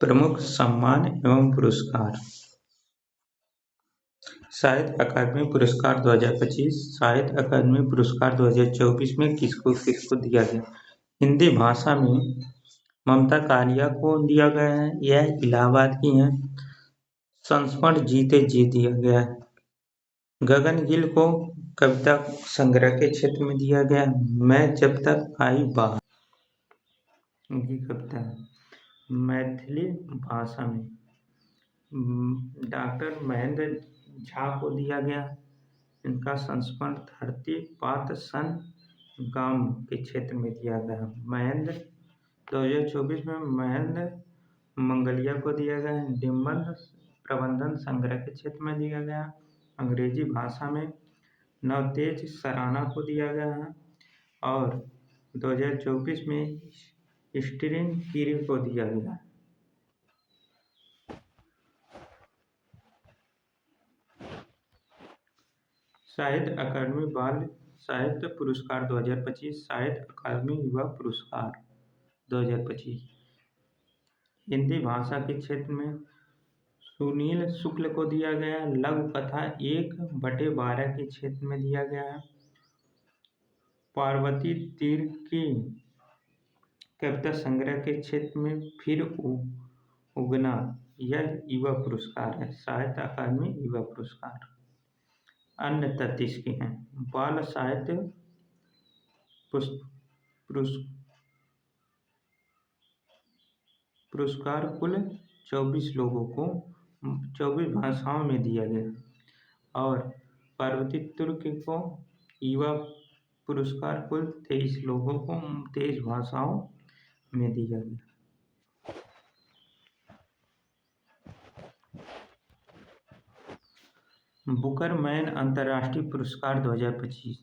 प्रमुख सम्मान एवं पुरस्कार। साहित्य अकादमी पुरस्कार 2025। साहित्य अकादमी पुरस्कार 2024 में किसको किसको दिया गया? हिंदी भाषा में ममता कालिया को दिया गया है, यह इलाहाबाद की हैं। संस्मरण जीते जी दिया गया है। गगन गिल को कविता संग्रह के क्षेत्र में दिया गया है। मैं जब तक आई बाहर, उनकी कविता है। मैथिली भाषा में डॉक्टर महेंद्र झा को दिया गया। इनका संस्मरण धरती पात सन गांव के क्षेत्र में दिया गया। महेंद्र 2024 में महेंद्र मंगलिया को दिया गया। डिम्बल प्रबंधन संग्रह के क्षेत्र में दिया गया। अंग्रेजी भाषा में नवतेज सराना को दिया गया है और 2024 में स्टीरन कीरी को दिया गया। साहित्य अकादमी बाल साहित्य पुरस्कार 2025। साहित्य अकादमी युवा पुरस्कार 2025 हिंदी भाषा के क्षेत्र में सुनील शुक्ल को दिया गया। लघु कथा 1/12 के क्षेत्र में दिया गया है। पार्वती तीर की कविता संग्रह के क्षेत्र में फिर उगना, यह युवा पुरस्कार है। साहित्य अकादमी युवा पुरस्कार। अन्य तथ्य इसके हैं। बाल साहित्य पुरस्कार कुल 24 लोगों को 24 भाषाओं में दिया गया और पार्वती तुर्क को युवा पुरस्कार कुल 23 लोगों को 23 भाषाओं में दिया गया। बुकर मैन अंतर्राष्ट्रीय पुरस्कार 2025।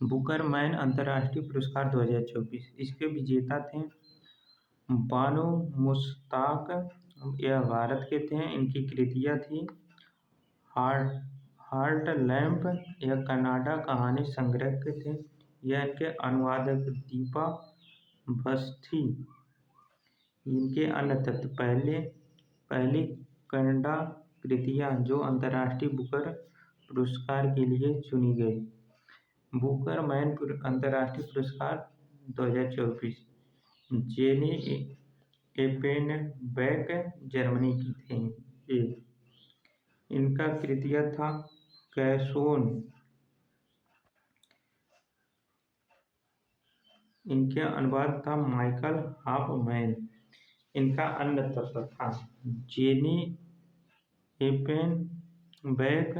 बुकर मैन अंतर्राष्ट्रीय पुरस्कार 2024 इसके विजेता थे बानो मुश्ताक, यह भारत के थे। इनकी कृतियाँ थी हार्ट लैम्प, यह कनाडा कहानी संग्रह के थे। यह इनके अनुवादक दीपा बस्ती। इनके अन्य तथ्य पहली कन्नड़ा कृतियाँ जो अंतर्राष्ट्रीय बुकर पुरस्कार के लिए चुनी गई। बुकर मैन अंतर्राष्ट्रीय पुरस्कार 2024 जेनी एपेनबैक जर्मनी की थी। इनका कृतियाँ था कैसोन। इनके अनुवाद था माइकल हाफमैन। इनका अन्य तत्व था जेनी एपेनबैक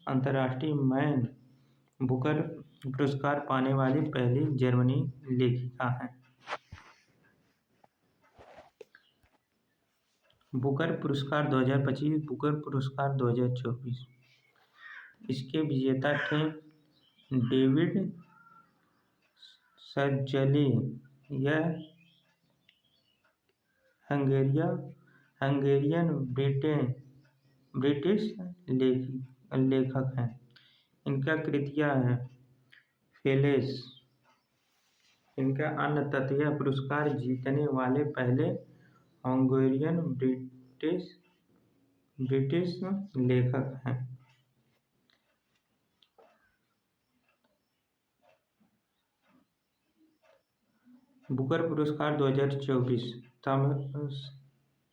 अंतर्राष्ट्रीय मैन बुकर पुरस्कार पाने वाली पहली जर्मनी लेखिका है। बुकर पुरस्कार 2025 बुकर पुरस्कार 2024 इसके विजेता थे डेविड सज्जली, यह हंगेरियन ब्रिटिश लेखक हैं। इनका कृतियाँ हैं फेलेस। इनका अन्य तथ्य पुरस्कार जीतने वाले पहले हंगेरियन ब्रिटिश लेखक हैं। बुकर पुरस्कार 2024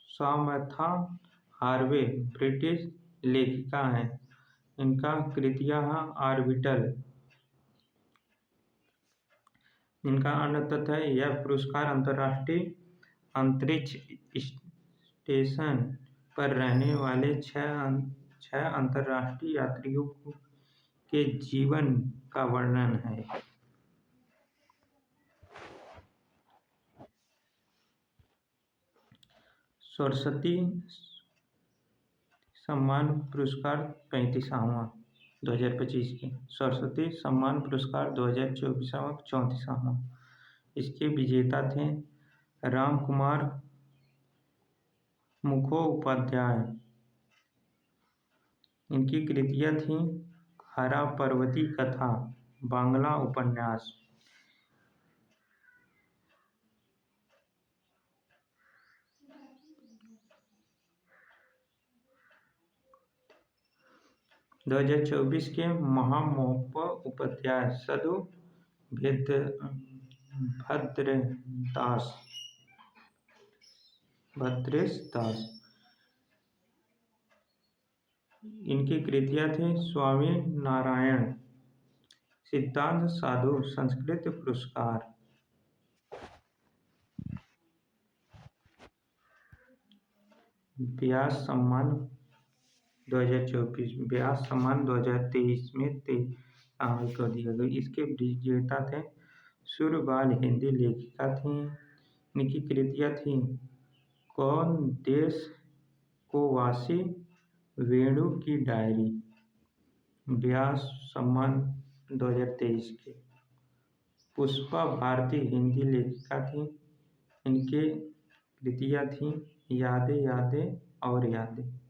सामथा हार्वे ब्रिटिश लेखिका हैं। इनका कृतियाँ हैं ऑर्बिटल। इनका अन्य तथ्य है यह पुरस्कार अंतर्राष्ट्रीय अंतरिक्ष स्टेशन पर रहने वाले 6 अंतर्राष्ट्रीय यात्रियों के जीवन का वर्णन है। सरस्वती सम्मान पुरस्कार 35वां 2025 के। सरस्वती सम्मान पुरस्कार 2024 34वां। इसके विजेता थे राम कुमार मुखोपाध्याय। इनकी कृतियाँ थीं हरा पर्वती कथा, बांग्ला उपन्यास। 2024 के महामहोपाध्याय साधु भद्रेश दास। इनकी कृतियां थी स्वामी नारायण सिद्धांत साधु संस्कृत पुरस्कार। व्यास सम्मान 2024 व्यास सम्मान 2023 में को दिया गया। इसके विजेता थे सूरबाल हिंदी लेखिका थी। इनकी कृतियां थी कौन देश को वासी, वेणु की डायरी। व्यास सम्मान 2023 के। पुष्पा भारती हिंदी लेखिका थी। इनके कृतियां थी यादें यादें और यादें।